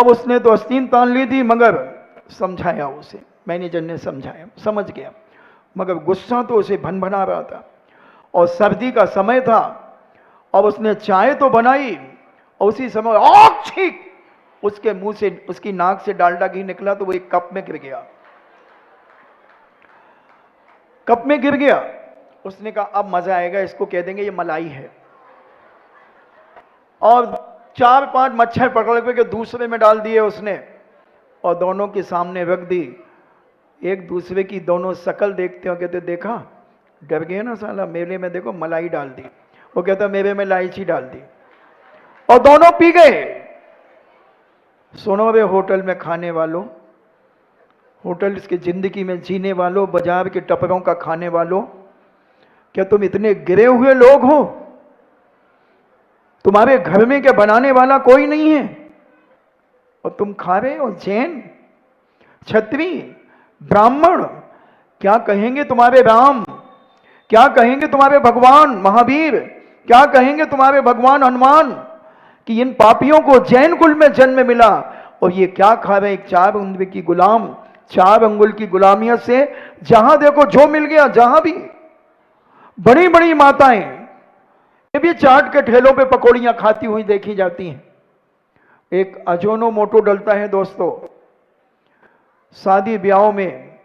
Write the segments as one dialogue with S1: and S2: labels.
S1: अब उसने तो आस्तीन तान ली थी, मगर समझाया उसे, मैनेजर ने समझाया, समझ गया, मगर गुस्सा तो उसे भन भना रहा था। और सर्दी का समय था। अब उसने चाय तो बनाई और उसी समय आग छींक, उसके मुंह से, उसकी नाक से डालडा घी निकला तो वो एक कप में गिर गया, कप में गिर गया। उसने कहा अब मजा आएगा, इसको कह देंगे ये मलाई है। और 4-5 मच्छर पकड़ के दूसरे में डाल दिए उसने और दोनों के सामने रख दी। एक दूसरे की दोनों शकल देखते हो, कहते देखा, डर गए ना साला, मेरे में देखो मलाई डाल दी, वो कहता मेरे में इलायची डाल दी, और दोनों पी गए। सुनो वे होटल में खाने वालों, होटल की जिंदगी में जीने वालों, बाजार के टपरों का खाने वालों, क्या तुम इतने गिरे हुए लोग हो? तुम्हारे घर में क्या बनाने वाला कोई नहीं है और तुम खा रहे हो? जैन, क्षत्रिय, ब्राह्मण, क्या कहेंगे तुम्हारे राम, क्या कहेंगे तुम्हारे भगवान महावीर, क्या कहेंगे तुम्हारे भगवान हनुमान कि इन पापियों को जैन कुल में जन्म मिला और ये क्या खा रहे हैं? 4 उंगली की गुलाम, 4 अंगुल की गुलामियत से जहां देखो जो मिल गया, जहां भी। बड़ी बड़ी माताएं ये भी चाट के ठेलों पे पकौड़ियां खाती हुई देखी जाती हैं। एक अजोनो मोटो डलता है दोस्तों शादी ब्याहों में।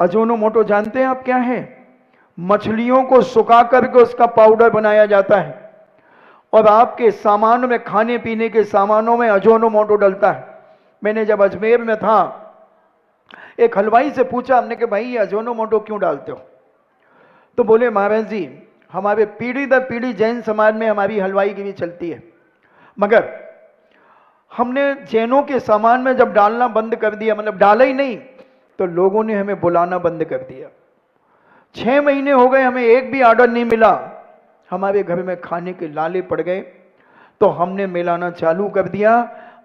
S1: अजोनो मोटो जानते हैं आप क्या है? मछलियों को सुखा करके उसका पाउडर बनाया जाता है और आपके सामानों में, खाने पीने के सामानों में अजोनो मोटो डलता है। मैंने जब अजमेर में था, एक हलवाई से पूछा हमने कि भाई ये अजोनो मोटो क्यों डालते हो? तो बोले महाराज जी, हमारे पीढ़ी दर पीढ़ी जैन समाज में हमारी हलवाई की भी चलती है, मगर हमने जैनों के सामान में जब डालना बंद कर दिया, मतलब डाला ही नहीं, तो लोगों ने हमें बुलाना बंद कर दिया। 6 महीने हो गए, हमें एक भी ऑर्डर नहीं मिला, हमारे घर में खाने के लाले पड़ गए, तो हमने मिलाना चालू कर दिया।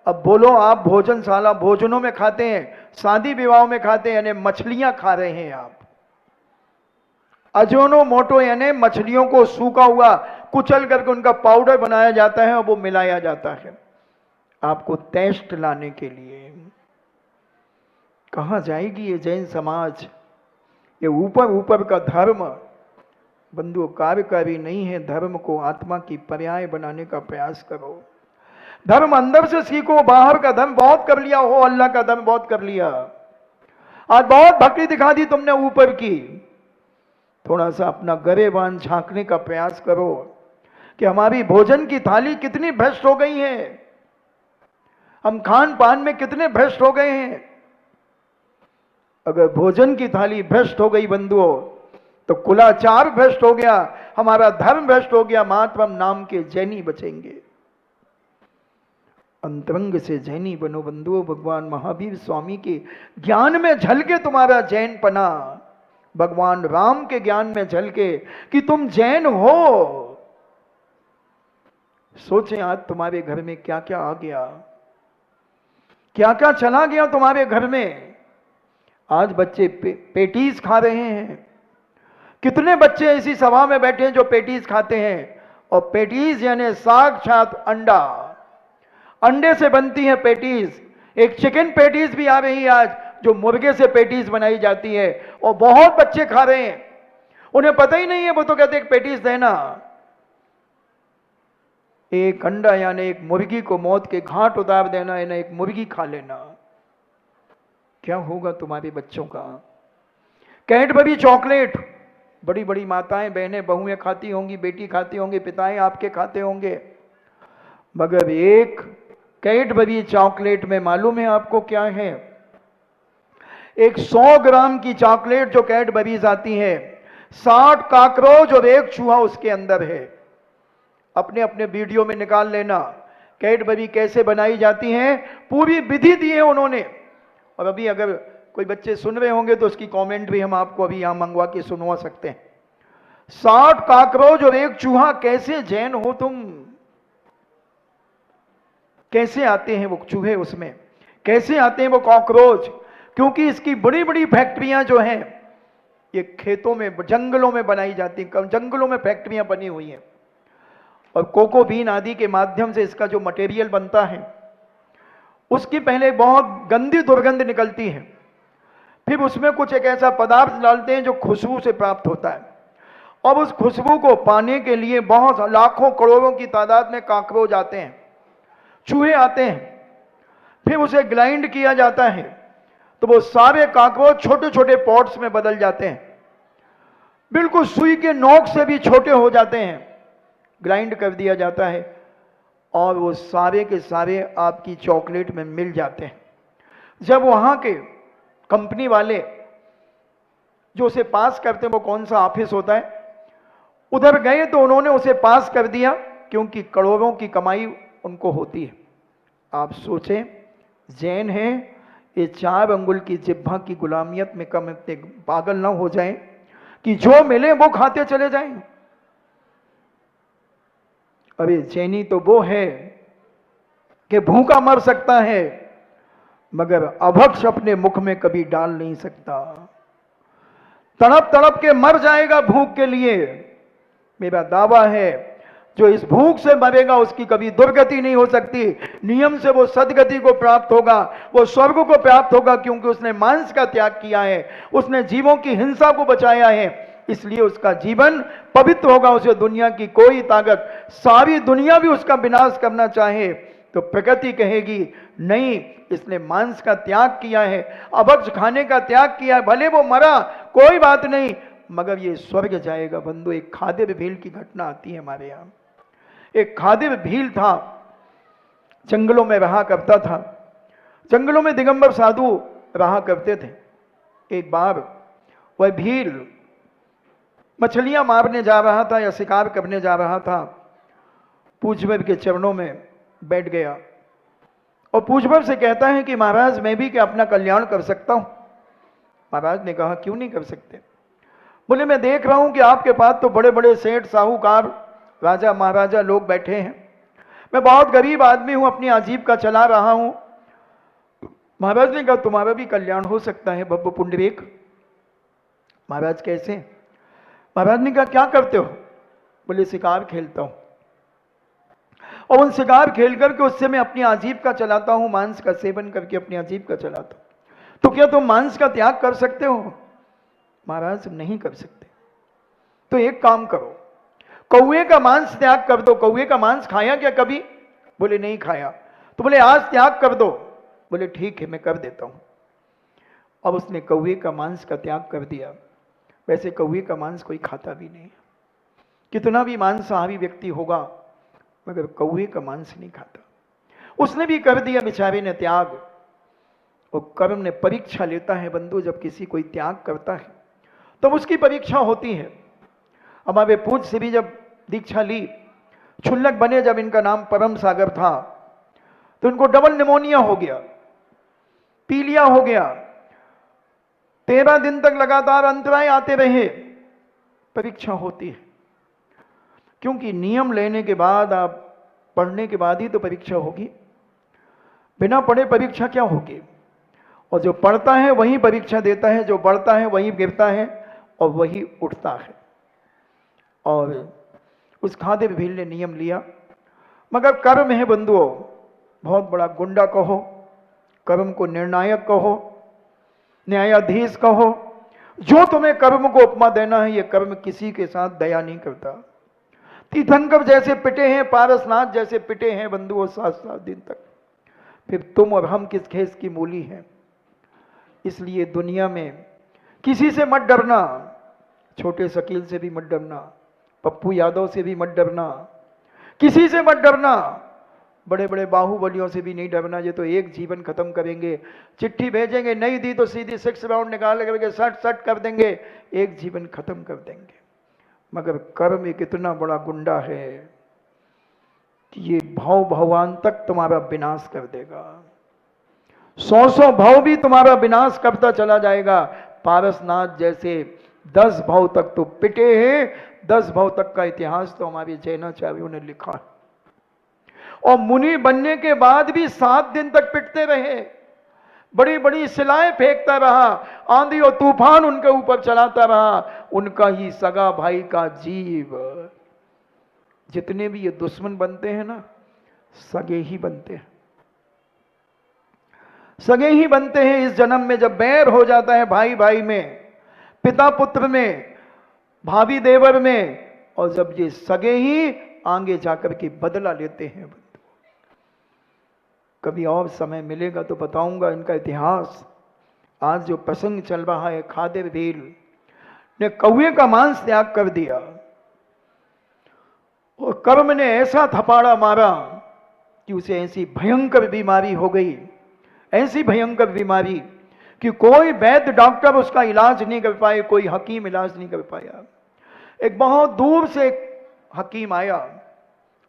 S1: अब बोलो आप भोजनशाला, भोजनों में खाते हैं, शादी विवाहों में खाते हैं, यानी मछलियां खा रहे हैं आप। अजोनो मोटो यानी मछलियों को सूखा हुआ कुचल करके उनका पाउडर बनाया जाता है और वो मिलाया जाता है आपको टेस्ट लाने के लिए। कहां जाएगी ये जैन समाज? ये ऊपर ऊपर का धर्म बंधुओं कार्यकारी नहीं है। धर्म को आत्मा की पर्याय बनाने का प्रयास करो। धर्म अंदर से सीखो, बाहर का धर्म बहुत कर लिया हो, अल्लाह का धर्म बहुत कर लिया, आज बहुत भक्ति दिखा दी तुमने ऊपर की। थोड़ा सा अपना गरेबान झांकने का प्रयास करो कि हमारी भोजन की थाली कितनी भ्रष्ट हो गई है, हम खान पान में कितने भ्रष्ट हो गए हैं। अगर भोजन की थाली भ्रष्ट हो गई बंधुओं, तो कुलाचार भ्रष्ट हो गया, हमारा धर्म भ्रष्ट हो गया, मात्र हम नाम के जैनी बचेंगे। अंतरंग से जैनी बनो बंधुओं। भगवान महावीर स्वामी के ज्ञान में झलके तुम्हारा जैन पना, भगवान राम के ज्ञान में झलके कि तुम जैन हो। सोचें आज तुम्हारे घर में क्या क्या आ गया, क्या क्या चला गया तुम्हारे घर में। आज बच्चे पेटीज खा रहे हैं। कितने बच्चे ऐसी सभा में बैठे हैं जो पेटीज खाते हैं, और पेटीज यानी साक्षात अंडा, अंडे से बनती है पेटीज। एक चिकन पेटीज भी आ रही है आज, जो मुर्गे से पेटीज बनाई जाती है, और बहुत बच्चे खा रहे हैं। उन्हें पता ही नहीं है, वो तो कहते हैं पेटीज देना। एक अंडा यानी एक मुर्गी को मौत के घाट उतार देना, यानी एक मुर्गी खा लेना। क्या होगा तुम्हारे बच्चों का? कैडबरी चॉकलेट बड़ी बड़ी माताएं, बहनें, बहुएं खाती होंगी, बेटी खाती होंगी, पिताएं आपके खाते होंगे, मगर एक कैडबरी चॉकलेट में मालूम है आपको क्या है? एक 100 ग्राम की चॉकलेट जो कैडबरीज आती है, 60 काकरोच और 1 चूहा उसके अंदर है। अपने अपने वीडियो में निकाल लेना कैडबरी कैसे बनाई जाती है, पूरी विधि दी है उन्होंने। और अभी अगर कोई बच्चे सुन रहे होंगे तो उसकी कमेंट भी हम आपको अभी यहां मंगवा के सुनवा सकते हैं। 60 काकरोच और 1 चूहा, कैसे जैन हो तुम? कैसे आते हैं वो चूहे उसमें, कैसे आते हैं वो कॉकरोच? क्योंकि इसकी बड़ी बड़ी फैक्ट्रियां जो हैं ये खेतों में, जंगलों में बनाई जाती हैं। जंगलों में फैक्ट्रियां बनी हुई हैं और कोको बीन आदि के माध्यम से इसका जो मटेरियल बनता है उसकी पहले बहुत गंदी दुर्गंध निकलती है, फिर उसमें कुछ एक ऐसा पदार्थ डालते हैं जो खुशबू से प्राप्त होता है, और उस खुशबू को पाने के लिए बहुत लाखों करोड़ों की तादाद में काकरोच आते हैं, चूहे आते हैं। फिर उसे ग्राइंड किया जाता है तो वो सारे काकरोच छोटे छोटे पॉट्स में बदल जाते हैं, बिल्कुल सुई के नोक से भी छोटे हो जाते हैं, ग्राइंड कर दिया जाता है और वो सारे के सारे आपकी चॉकलेट में मिल जाते हैं। जब वहां के कंपनी वाले जो उसे पास करते हैं, वो कौन सा ऑफिस होता है, उधर गए तो उन्होंने उसे पास कर दिया, क्योंकि करोड़ों की कमाई उनको होती है। आप सोचें, जैन है, ये 4 अंगुल की जिह्वा की गुलामियत में कम इतने पागल ना हो जाएं कि जो मिले वो खाते चले जाएं। अरे जैनी तो वो है कि भूखा मर सकता है मगर अभक्ष अपने मुख में कभी डाल नहीं सकता, तड़प तड़प के मर जाएगा भूख के लिए। मेरा दावा है जो इस भूख से मरेगा उसकी कभी दुर्गति नहीं हो सकती, नियम से वो सदगति को प्राप्त होगा, वो स्वर्ग को प्राप्त होगा, क्योंकि उसने मांस का त्याग किया है, उसने जीवों की हिंसा को बचाया है, इसलिए उसका जीवन पवित्र होगा। उसे दुनिया की कोई ताकत, सारी दुनिया भी उसका विनाश करना चाहे तो प्रकृति कहेगी नहीं, इसने मांस का त्याग किया है, अभक्ष खाने का त्याग किया है, भले वो मरा कोई बात नहीं मगर ये स्वर्ग जाएगा। बंधु, एक खादिर भील की घटना आती है हमारे यहां। एक खादिर भील था, जंगलों में रहा करता था, जंगलों में दिगंबर साधु रहा करते थे। एक बार वह भील मछलियां मारने जा रहा था या शिकार करने जा रहा था, पूज्यवर के चरणों में बैठ गया और पूज्यवर से कहता है कि महाराज मैं भी क्या अपना कल्याण कर सकता हूं। महाराज ने कहा क्यों नहीं कर सकते। बोले मैं देख रहा हूं कि आपके पास तो बड़े बड़े सेठ साहूकार राजा महाराजा लोग बैठे हैं, मैं बहुत गरीब आदमी हूं, अपनी आजीविका चला रहा हूं। महाराज ने कहा तुम्हारा भी कल्याण हो सकता है बब्बू पुंडरीक। महाराज कैसे। महाराज ने कहा क्या करते हो। बोले शिकार खेलता हूं और उन शिकार खेल करके उससे मैं अपनी आजीविका चलाता हूं, मांस का सेवन करके अपनी आजीविका चलाता हूं। तो क्या तुम मांस का त्याग कर सकते हो। महाराज नहीं कर सकते। तो एक काम करो, कौए का मांस त्याग कर दो। कौए का मांस खाया क्या कभी। बोले नहीं खाया। तो बोले आज त्याग कर दो। बोले ठीक है मैं कर देता हूं। अब उसने कौए का मांस का त्याग कर दिया। वैसे कौए का मांस कोई खाता भी नहीं, कितना भी मांसाहारी व्यक्ति होगा मगर कौए का मांस नहीं खाता। उसने भी कर दिया बेचारे ने त्याग। और कर्म ने परीक्षा लेता है बंधु, जब किसी कोई त्याग करता है तब उसकी परीक्षा होती है। हमारे पूज्य से भी जब दीक्षा ली, क्षुल्लक बने, जब इनका नाम परम सागर था, तो इनको डबल निमोनिया हो गया, पीलिया हो गया, 13 दिन तक लगातार अंतराय आते रहे। परीक्षा होती है, क्योंकि नियम लेने के बाद, आप पढ़ने के बाद ही तो परीक्षा होगी, बिना पढ़े परीक्षा क्या होगी। और जो पढ़ता है वही परीक्षा देता है, जो बढ़ता है वही गिरता है और वही उठता है। और उस खादिर भील ने नियम लिया, मगर कर्म है बंधुओं बहुत बड़ा गुंडा कहो, कर्म को निर्णायक कहो, न्यायाधीश कहो, जो तुम्हें कर्म को उपमा देना है, ये कर्म किसी के साथ दया नहीं करता। तीर्थंकर जैसे पिटे हैं, पारसनाथ जैसे पिटे हैं बंधुओं 7-7 दिन तक, फिर तुम और हम किस खेस की मूली हैं। इसलिए दुनिया में किसी से मत डरना, छोटे शकील से भी मत डरना, पप्पू यादव से भी मत डरना, किसी से मत डरना, बड़े बड़े बाहुबलियों से भी नहीं डरना। ये तो एक जीवन खत्म करेंगे, चिट्ठी भेजेंगे नहीं दी तो सीधी 6 राउंड निकाल करके सट सट कर देंगे, एक जीवन खत्म कर देंगे। मगर कर्म एक इतना बड़ा गुंडा है कि ये भव भगवान तक तुम्हारा विनाश कर देगा। 100 भव भी तुम्हारा विनाश करता चला जाएगा। पारसनाथ जैसे 10 भव तक तो पिटे हैं, 10 भव तक का इतिहास तो हमारे जैनाचार्यों ने लिखा है। और मुनि बनने के बाद भी 7 दिन तक पिटते रहे, बड़ी बड़ी शिलाएं फेंकता रहा, आंधी और तूफान उनके ऊपर चलाता रहा। उनका ही सगा भाई का जीव, जितने भी ये दुश्मन बनते हैं ना, सगे ही बनते हैं। सगे ही बनते हैं इस जन्म में। जब बैर हो जाता है भाई भाई में, पिता पुत्र में, भाभी देवर में, और जब ये सगे ही आगे जाकर के बदला लेते हैं। कभी और समय मिलेगा तो बताऊंगा इनका इतिहास। आज जो प्रसंग चल रहा है, खादिर भील ने कौवे का मांस त्याग कर दिया और कर्म ने ऐसा थपाड़ा मारा कि उसे ऐसी भयंकर बीमारी हो गई, ऐसी भयंकर बीमारी कि कोई वैद्य डॉक्टर उसका इलाज नहीं कर पाए, कोई हकीम इलाज नहीं कर पाया। एक बहुत दूर से एक हकीम आया,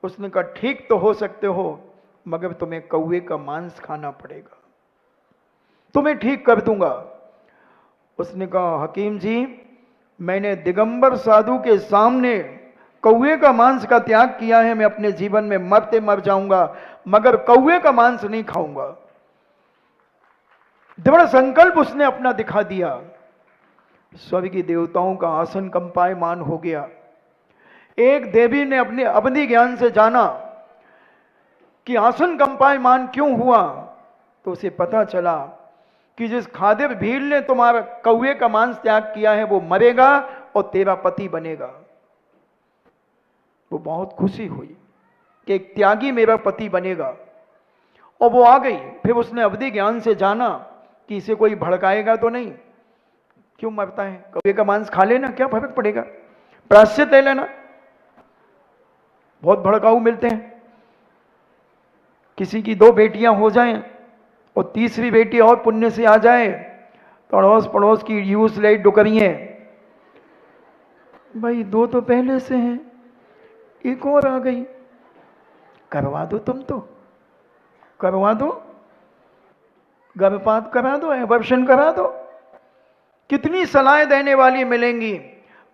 S1: उसने कहा ठीक तो हो सकते हो मगर तुम्हें कौवे का मांस खाना पड़ेगा, तुम्हें ठीक कर दूंगा। उसने कहा हकीम जी, मैंने दिगंबर साधु के सामने कौवे का मांस का त्याग किया है, मैं अपने जीवन में मरते मर जाऊंगा मगर कौवे का मांस नहीं खाऊंगा। दृढ़ संकल्प उसने अपना दिखा दिया। स्वर्गीय देवताओं का आसन कंपायमान हो गया। एक देवी ने अपने अवधि ज्ञान से जाना कि आसन कंपायमान क्यों हुआ, तो उसे पता चला कि जिस खादिर भील ने तुम्हारा कौवे का मांस त्याग किया है वो मरेगा और तेरा पति बनेगा। वो बहुत खुशी हुई कि एक त्यागी मेरा पति बनेगा, और वो आ गई। फिर उसने अवधि ज्ञान से जाना कि इसे कोई भड़काएगा तो नहीं, क्यों मरता है, कौवे का मांस खा लेना, क्या फर्क पड़ेगा, प्रायश्चित ले लेना। बहुत भड़काऊ मिलते हैं। किसी की 2 बेटियां हो जाएं और तीसरी बेटी और पुण्य से आ जाए तो अड़ोस पड़ोस की यूज लाइट डुकरिए, भाई 2 तो पहले से हैं, एक और आ गई, करवा दो, तुम तो करवा दो, गर्भपात करा दो, एबॉर्शन करा दो। कितनी सलाहें देने वाली मिलेंगी,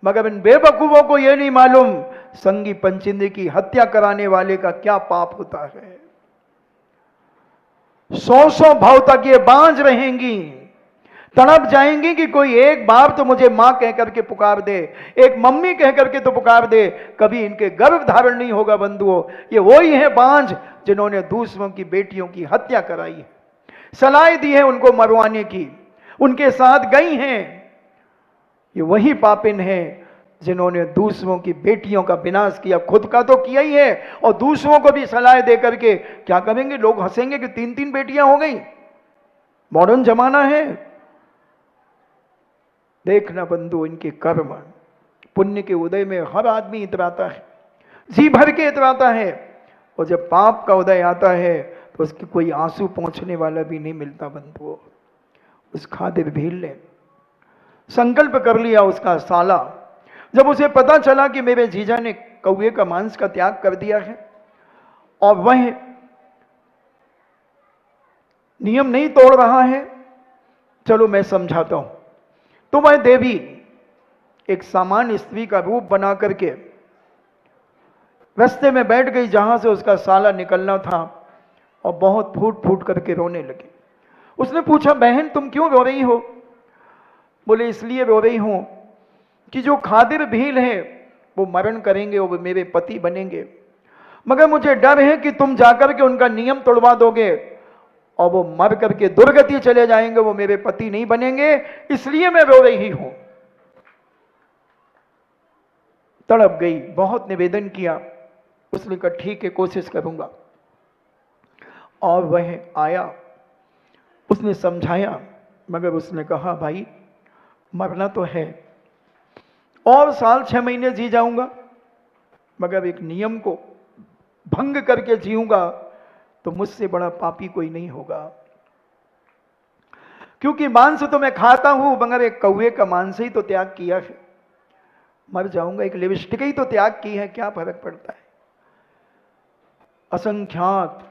S1: मगर इन बेवकूफों को यह नहीं मालूम संगी पंचिंदी की हत्या कराने वाले का क्या पाप होता है। 100 भाव तक ये बांझ रहेंगी, तड़प जाएंगी कि कोई एक बार तो मुझे मां कह करके पुकार दे, एक मम्मी कह करके तो पुकार दे। कभी इनके गर्भ धारण नहीं होगा बंधुओं। ये वही है बांझ जिन्होंने दूसरों की बेटियों की हत्या कराई है, सलाह दी है उनको मरवाने की, उनके साथ गई हैं। ये वही पापिन हैं जिन्होंने दूसरों की बेटियों का विनाश किया, खुद का तो किया ही है और दूसरों को भी सलाह दे करके क्या करेंगे, लोग हंसेंगे कि 3-3 बेटियां हो गई, मॉडर्न जमाना है। देखना बंधु, इनके कर्म पुण्य के उदय में हर आदमी इतराता है, जी भर के इतराता है, और जब पाप का उदय आता है तो उसकी कोई आंसू पहुंचने वाला भी नहीं मिलता बंधुओं। उस खादिर भील ने संकल्प कर लिया, उसका साला जब उसे पता चला कि मेरे जीजा ने कौवे का मांस का त्याग कर दिया है और वह नियम नहीं तोड़ रहा है, चलो मैं समझाता हूं। तो वह देवी एक सामान्य स्त्री का रूप बना करके रास्ते में बैठ गई जहां से उसका साला निकलना था, और बहुत फूट फूट करके रोने लगी। उसने पूछा, बहन तुम क्यों रो रही हो? बोले, इसलिए रो रही हूं कि जो खादिर भील है वो मरण करेंगे, वो मेरे पति बनेंगे, मगर मुझे डर है कि तुम जाकर के उनका नियम तोड़वा दोगे और वो मर करके दुर्गति चले जाएंगे, वो मेरे पति नहीं बनेंगे, इसलिए मैं रो रही हूं। तड़प गई, बहुत निवेदन किया। उसने कहा ठीक है, कोशिश करूंगा। और वह आया, उसने समझाया, मगर उसने कहा भाई मरना तो है, और 1-6 महीने जी जाऊंगा, मगर एक नियम को भंग करके जीऊंगा तो मुझसे बड़ा पापी कोई नहीं होगा, क्योंकि मांस तो मैं खाता हूं मगर एक कौवे का मांस ही तो त्याग किया है, मर जाऊंगा। एक लिपस्टिक ही तो त्याग की है, क्या फर्क पड़ता है। असंख्यात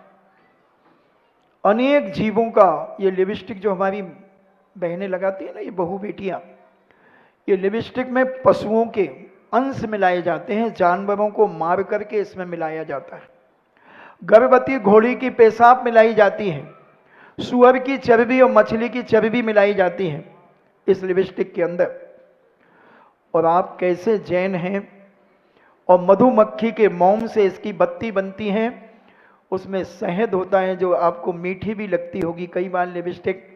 S1: अनेक जीवों का ये लिपस्टिक जो हमारी बहनें लगाती है ना, ये बहू बेटियां, ये लिपस्टिक में पशुओं के अंश मिलाए जाते हैं, जानवरों को मार करके इसमें मिलाया जाता है। गर्भवती घोड़ी की पेशाब मिलाई जाती है, सुअर की चर्बी और मछली की चर्बी मिलाई जाती है इस लिपस्टिक के अंदर। और आप कैसे जैन हैं, और मधुमक्खी के मोम से इसकी बत्ती बनती है, उसमें शहद होता है जो आपको मीठी भी लगती होगी। कई बार लिपस्टिक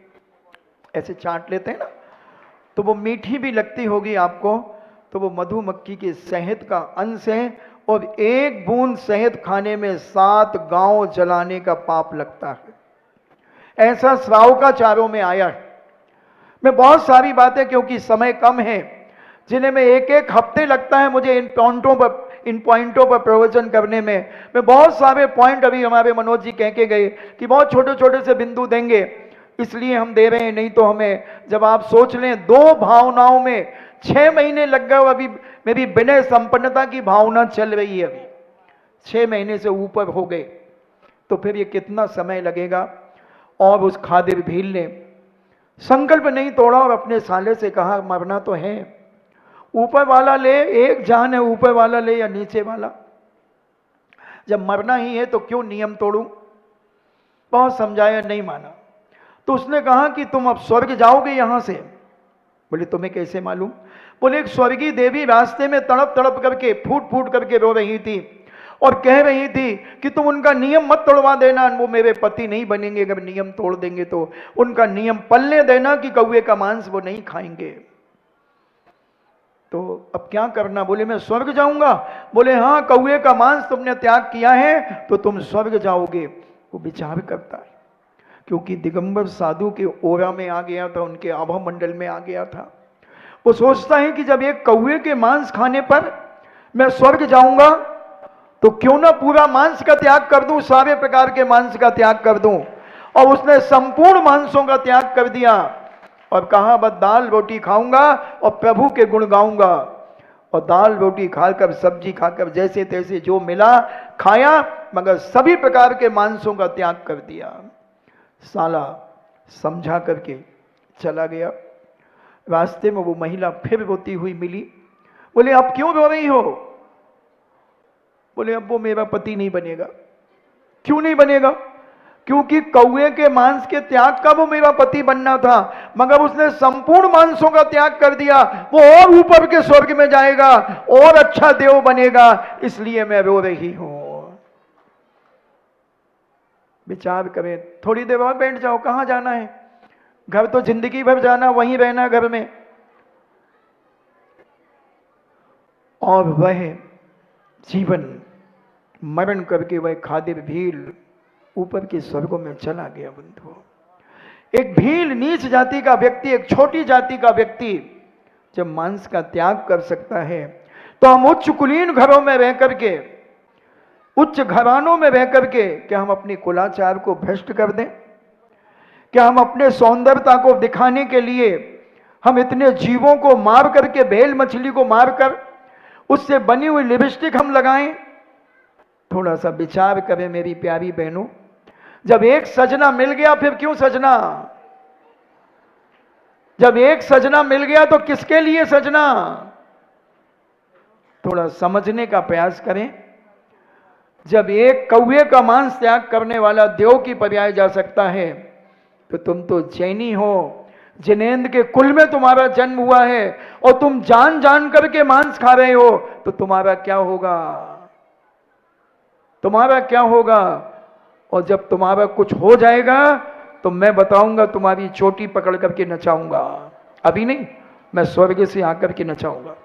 S1: ऐसे चाट लेते हैं ना, तो वो मीठी भी लगती होगी आपको। तो वो मधुमक्खी के शहद का अंश है, और एक बूंद शहद खाने में 7 गांव जलाने का पाप लगता है। ऐसा श्रावकाचार्यों में आया है। मैं बहुत सारी बातें, क्योंकि समय कम है, जिन्हें में एक एक हफ्ते लगता है मुझे इन पॉइंटों पर प्रवचन करने में। मैं बहुत सारे पॉइंट अभी हमारे मनोज जी कह के गए कि बहुत छोटे छोटे से बिंदु देंगे, इसलिए हम दे रहे हैं। नहीं तो हमें, जब आप सोच लें 2 भावनाओं में 6 महीने लग गए, अभी मेरी विनय संपन्नता की भावना चल रही है, अभी 6 महीने से ऊपर हो गए, तो फिर ये कितना समय लगेगा। और उस खादिर भील ने संकल्प नहीं तोड़ा और अपने साले से कहा, मरना तो है, ऊपर वाला ले, एक जान है, ऊपर वाला ले या नीचे वाला, जब मरना ही है तो क्यों नियम तोड़ूं। बहुत समझाया, नहीं माना। तो उसने कहा कि तुम अब स्वर्ग जाओगे यहां से। बोले तुम्हें कैसे मालूम। बोले एक स्वर्गीय देवी रास्ते में तड़प तड़प करके, फूट फूट करके रो रही थी और कह रही थी कि तुम उनका नियम मत तोड़वा देना, वो मेरे पति नहीं बनेंगे अगर नियम तोड़ देंगे तो। उनका नियम पलने देना कि कौवे का मांस वो नहीं खाएंगे। तो अब क्या करना। बोले मैं स्वर्ग जाऊंगा। बोले हाँ, कौवे का मांस तुमने त्याग किया है तो तुम स्वर्ग जाओगे। वो विचार करता है, क्योंकि दिगंबर साधु के ओरा में आ गया था, उनके आभा मंडल में आ गया था। वो सोचता है कि जब एक कौवे के मांस खाने पर मैं स्वर्ग जाऊंगा, तो क्यों ना पूरा मांस का त्याग कर दूं, सारे प्रकार के मांस का त्याग कर दूं। और उसने संपूर्ण मांसों का त्याग कर दिया और कहा बस दाल रोटी खाऊंगा और प्रभु के गुण गाऊंगा। और दाल रोटी खाकर, सब्जी खाकर, जैसे तैसे जो मिला खाया, मगर सभी प्रकार के मांसों का त्याग कर दिया। साला समझा करके चला गया। रास्ते में वो महिला फिर रोती हुई मिली। बोले अब क्यों रो रही हो। बोले अब वो मेरा पति नहीं बनेगा। क्यों नहीं बनेगा। क्योंकि कौवे के मांस के त्याग का वो मेरा पति बनना था, मगर उसने संपूर्ण मांसों का त्याग कर दिया। वो और ऊपर के स्वर्ग में जाएगा, और अच्छा देव बनेगा, इसलिए मैं रो रही हूं। विचार करें, थोड़ी देर और बैठ जाओ, कहां जाना है। घर तो जिंदगी भर जाना, वहीं रहना घर में। और वह जीवन मरण करके वह खादिर भील ऊपर के स्वर्गों में चला गया। बंधु, एक भील नीच जाति का व्यक्ति, एक छोटी जाति का व्यक्ति जब मांस का त्याग कर सकता है, तो हम उच्च कुलीन घरों में रह करके, उच्च घरानों में रह करके, क्या हम अपनी कुलाचार को भ्रष्ट कर दें। क्या हम अपने सौंदर्यता को दिखाने के लिए हम इतने जीवों को मार करके, भेल मछली को मारकर उससे बनी हुई लिपस्टिक हम लगाएं। थोड़ा सा विचार करें मेरी प्यारी बहनों। जब एक सजना मिल गया, फिर क्यों सजना। जब एक सजना मिल गया तो किसके लिए सजना। थोड़ा समझने का प्रयास करें। जब एक कौवे का मांस त्याग करने वाला देव की पर्याय जा सकता है, तो तुम तो जैनी हो, जिनेंद्र के कुल में तुम्हारा जन्म हुआ है, और तुम जान जान करके मांस खा रहे हो, तो तुम्हारा क्या होगा। तुम्हारा क्या होगा। और जब तुम्हारा कुछ हो जाएगा तो मैं बताऊंगा, तुम्हारी चोटी पकड़ करके नचाऊंगा। अभी नहीं, मैं स्वर्ग से आकर के नचाऊंगा।